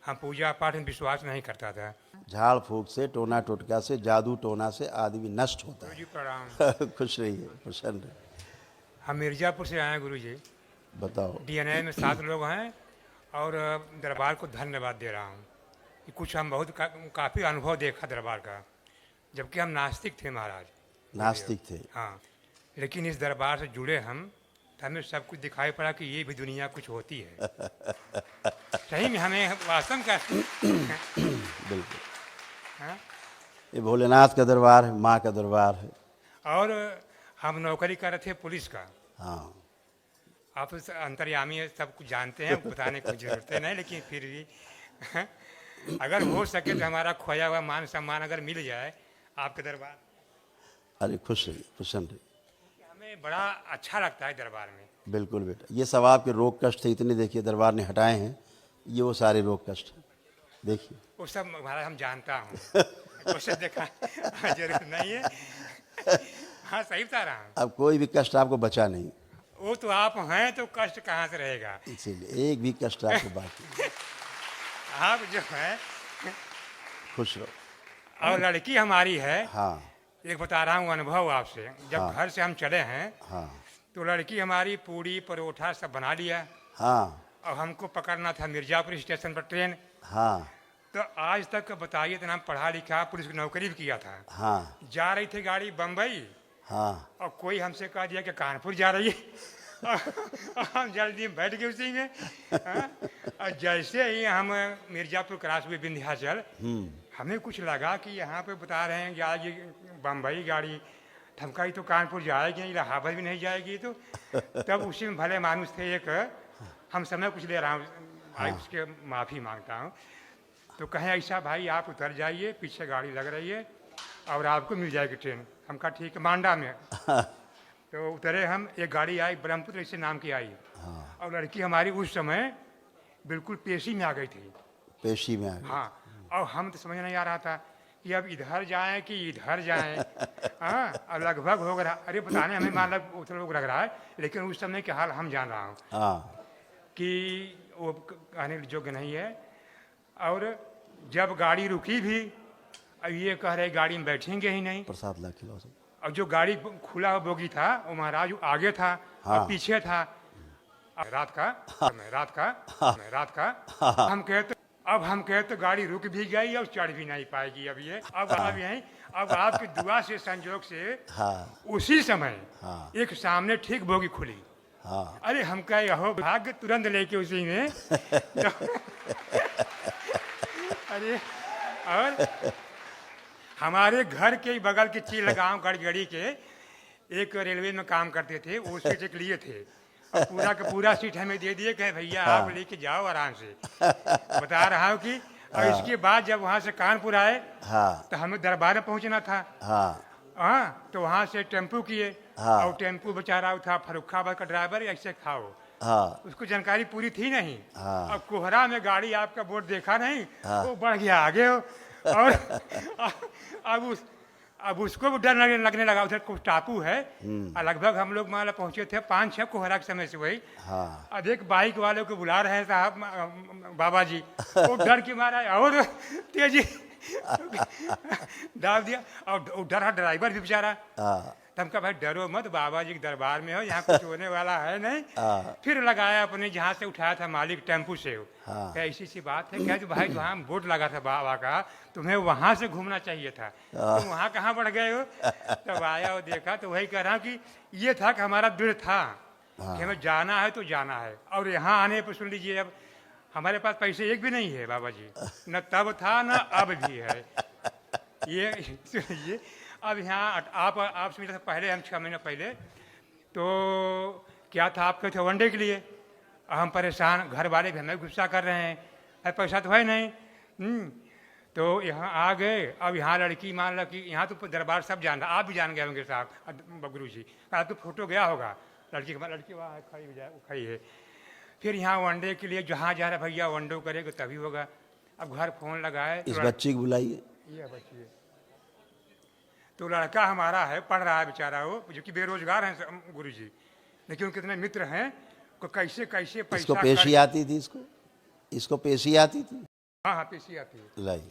हम पूजा पाठ में विश्वास नहीं करता था। झाड़ फूक से, टोना टोटका से, जादू टोना से आदमी नष्ट होता गुरु जी प्रणाम। खुश रहिए, प्रसन्न रहिए। हम मिर्ज़ापुर से आए हैं गुरु जी। बताओ। डीएनए में 7 लोग हैं और दरबार को धन्यवाद दे रहा हूँ कि कुछ हम बहुत काफ़ी अनुभव देखा दरबार का, जबकि हम नास्तिक थे महाराज। नास्तिक थे। हाँ, लेकिन इस दरबार से जुड़े हम तो हमें सब कुछ दिखाई पड़ा कि ये भी दुनिया कुछ होती है। सही में हमें वास्तव का बिल्कुल। हाँ? ये भोलेनाथ का दरबार है, माँ का दरबार है। और हम नौकरी कर रहे थे पुलिस का। हाँ, आप तो अंतर्यामी है, सब कुछ जानते हैं, बताने की जरूरत नहीं, लेकिन फिर भी अगर हो सके तो हमारा खोया हुआ मान सम्मान अगर मिल जाए आपके दरबार, अरे खुश रहिए, प्रसन्न रहिए। हमें बड़ा अच्छा लगता है दरबार में। बिल्कुल बेटा, ये सब आपके रोग कष्ट थे, इतने देखिए दरबार ने हटाए हैं, ये वो सारे रोग कष्ट हैं, देखिए। वो सब महाराज हम जानता हूँ, उसे देखा जरूरत नहीं है। हाँ, सही बता रहा हूँ। अब कोई भी कष्ट आपको बचा नहीं, वो तो आप हैं तो कष्ट कहाँ से रहेगा। इसीलिए एक भी कष्ट आपको बाकी नहीं। आप जो है खुश रहो। और लड़की हमारी है। हाँ एक बता रहा हूँ अनुभव आपसे। जब हाँ। घर से हम चले हैं हाँ तो लड़की हमारी पूड़ी परोठा सब बना लिया हाँ और हमको पकड़ना था मिर्ज़ापुर स्टेशन पर ट्रेन। हाँ तो आज तक बताइए, इतना पढ़ा लिखा, पुलिस की नौकरी भी किया था। हाँ जा रही थी गाड़ी बम्बई हाँ और कोई हमसे कह दिया कि कानपुर जा रही है। और हम जल्दी में बैठ गए उसी में। हाँ? और जैसे ही हम मिर्ज़ापुर क्रॉस हुए विंध्याचल, हमें कुछ लगा कि यहाँ पे बता रहे हैं जाएगी बम्बई गाड़ी, ठमकाई तो कानपुर जाएगी, इलाहाबाद भी नहीं जाएगी। तो तब उसी में भले मानुस थे एक, हम समय कुछ ले रहा हूँ, भाई उसके माफ़ी मांगता हूँ। तो कहें ऐसा भाई आप उतर जाइए, पीछे गाड़ी लग रही है और आपको मिल जाएगी ट्रेन। हम कहा ठीक है, मांडा में। तो उतरे हम, एक गाड़ी आई ब्रह्मपुत्र ऐसे नाम की आई, और लड़की हमारी उस समय बिल्कुल पेशी में आ गई थी। पेशी में आ गए। हाँ, और हम तो समझ नहीं आ रहा था कि अब इधर जाएं कि इधर जाएं। हाँ, और लगभग हो गया, अरे बताने हमें मान लोग लग रहा है, लेकिन उस समय के हाल हम जान रहा हूँ हाँ कि वो कहने योग्य नहीं है। और जब गाड़ी रुकी भी, अब ये कह रहे गाड़ी में बैठेंगे ही नहीं। प्रसाद ला खिलाओ सब। और जो गाड़ी खुला हुआ बोगी था वो महाराज आगे था हाँ। और पीछे था। रात का रात का हम कहते, अब हम कहते गाड़ी रुक भी गई और चढ़ भी नहीं पाएगी अब ये। अब यहीं, अब आपकी दुआ से संजोग से हाँ उसी समय हाँ एक सामने ठीक बोगी खुली। हाँ अरे हम कहे हो भाग्य, तुरंत लेके उसी में। अरे और हमारे घर के बगल के चिलगांव गड़गड़ी के एक रेलवे में काम करते थे, वो सीट एक लिए थे और पूरा का पूरा सीट हमें दे दिए, कहे भैया आप लेके जाओ आराम से। बता रहा हूँ कि और इसके बाद जब वहाँ से कानपुर आए हाँ तो हमें दरबार में पहुँचना था। हाँ हाँ, तो वहाँ से टेम्पू किए। हाँ। और टेम्पू बेचारा था फर्रुखाबाद का ड्राइवर, ऐसे खाओ, हाँ उसको जानकारी पूरी थी नहीं। हाँ। अब कोहरा में गाड़ी आपका बोर्ड देखा नहीं, हाँ। वो बढ़ गया आगे हो। और अब उसको भी डर लगने लगा, उधर कुछ टापू है और लगभग हम लोग मान लो पहुंचे थे 5-6 कोहरा के समय से वही। हाँ अब एक बाइक वाले को बुला रहे हैं साहब बाबा जी, वो डर के मारा और तेजी डाल दिया। और डरा ड्राइवर भी बेचारा। हाँ तब का भाई डरो मत, बाबा जी के दरबार में हो, यहाँ कुछ होने वाला है नहीं। हाँ। फिर लगाया अपने जहाँ से उठाया था मालिक टेम्पू से। हाँ। क्या ऐसी सी बात है क्या, जो भाई वहाँ बोर्ड लगा था बाबा का, तुम्हें वहाँ से घूमना चाहिए था, तुम वहाँ कहाँ बढ़ गए हो। तब आया और देखा तो वही कह रहा हूँ कि ये था कि हमारा दृढ़ था कि हमें जाना है तो जाना है। और यहाँ आने पर सुन लीजिए, अब हमारे पास पैसे एक भी नहीं है बाबा जी, न तब था न अब भी है। ये सुनिए, अब यहाँ आप समझ रहे पहले, हम 6 महीने पहले तो क्या था, आप कहे थे वनडे के लिए, हम परेशान, घर वाले भी हमें गुस्सा कर रहे हैं, अरे पैसा तो है नहीं। तो यहाँ आ गए। अब यहाँ लड़की मान लो कि यहाँ तो दरबार सब जान रहा, आप भी जान गए होंगे साहब गुरु जी, आप तो फोटो गया होगा लड़की वहाँ खड़ी है। फिर यहाँ वनडे के लिए जहाँ जा रहा भैया वनडे करेगा तभी होगा। अब घर फोन लगाए, इस बच्ची को बुलाइए। ये बच्ची तो लड़का हमारा है, पढ़ रहा है बेचारा, वो जो कि बेरोजगार हैं गुरुजी, लेकिन कितने मित्र हैं को कैसे कैसे पैसा इसको पेशी आती थी, इसको पेशी आती थी। हाँ हाँ, पीसी आती है। लाइए,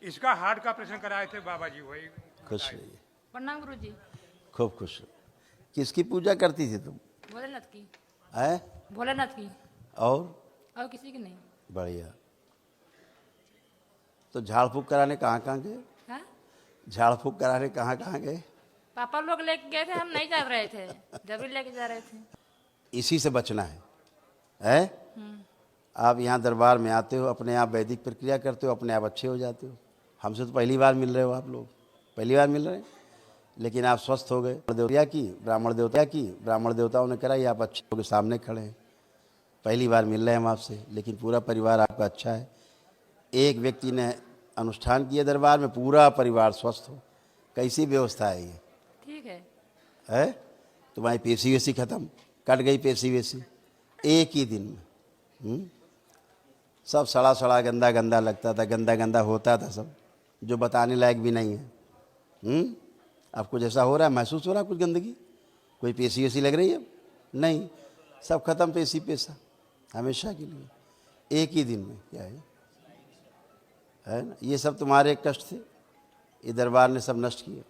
इसका हार्ट का ऑपरेशन कराए थे बाबा जी, वही खुश रहिए, प्रणाम गुरु जी। खूब खुश रहो। किसकी पूजा करती थी तुम? भोलेनाथ की। है? भोलेनाथ की। और किसी की नहीं। बढ़िया। तो झाड़ फूक कराने कहाँ कहाँ गए? हाँ? झाड़ फूक कराने कहाँ कहाँ गए? पापा लोग लेके गए थे, हम नहीं जा रहे थे, जबरी लेके जा रहे थे। इसी से बचना है? आप यहाँ दरबार में आते हो, अपने आप वैदिक प्रक्रिया करते हो, अपने आप अच्छे हो जाते हो। हमसे तो पहली बार मिल रहे हो आप लोग, पहली बार मिल रहे हैं, लेकिन आप स्वस्थ हो गए। ब्राह्मण देवताओं ने कराई, आप अच्छे हो गए, सामने खड़े हैं। पहली बार मिल रहे हैं हम आपसे, लेकिन पूरा परिवार आपका अच्छा है। एक व्यक्ति ने अनुष्ठान किया दरबार में, पूरा परिवार स्वस्थ हो। कैसी व्यवस्था है ये? ठीक है? तुम्हारी पेशी वेशी खत्म, कट गई पेशी वेशी एक ही दिन में। सब सड़ा सड़ा गंदा गंदा लगता था, गंदा गंदा होता था सब, जो बताने लायक भी नहीं है। आपको जैसा हो रहा है, महसूस हो रहा है कुछ गंदगी? कोई पेशी वेशी लग रही है? नहीं, सब खत्म, पेशी पेशा हमेशा के लिए, एक ही दिन में। क्या है ना? ये सब तुम्हारे कष्ट थे, ये दरबार ने सब नष्ट किए।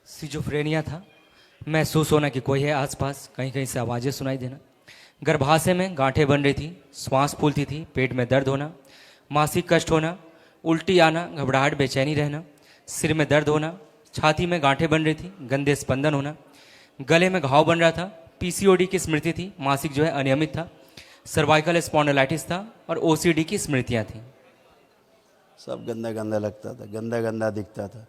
सिजोफ्रेनिया था, महसूस होना कि कोई है आसपास, कहीं कहीं से आवाज़ें सुनाई देना, गर्भाशय में गांठें बन रही थी, श्वास फूलती थी, पेट में दर्द होना, मासिक कष्ट होना, उल्टी आना, घबराहट, बेचैनी रहना, सिर में दर्द होना, छाती में गांठें बन रही थी, गंदे स्पंदन होना, गले में घाव बन रहा था, पीसीओडी की स्मृति थी, मासिक जो है अनियमित था, सर्वाइकल स्पॉन्डिलाइटिस था और ओसीडी की स्मृतियाँ थीं। सब गंदा गंदा लगता था, गंदा गंदा दिखता था,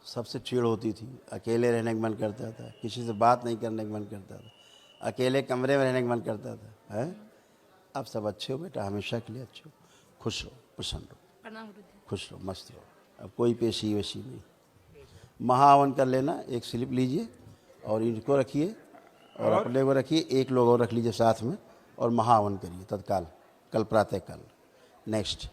सबसे चिढ़ होती थी, अकेले रहने का मन करता था, किसी से बात नहीं करने का मन करता था, अकेले कमरे में रहने का मन करता था। है? अब सब अच्छे हो बेटा, हमेशा के लिए अच्छे हो, खुश रहो, प्रसन्न रहो, प्रणाम गुरु जी। खुश रहो, मस्त रहो। अब कोई पेशी वेशी नहीं। महाहवन कर लेना, एक स्लिप लीजिए और इनको रखिए और अपने को रखिए, एक लोग और रख लीजिए साथ में, और महाहवन करिए तत्काल, कल प्रातः काल। नेक्स्ट।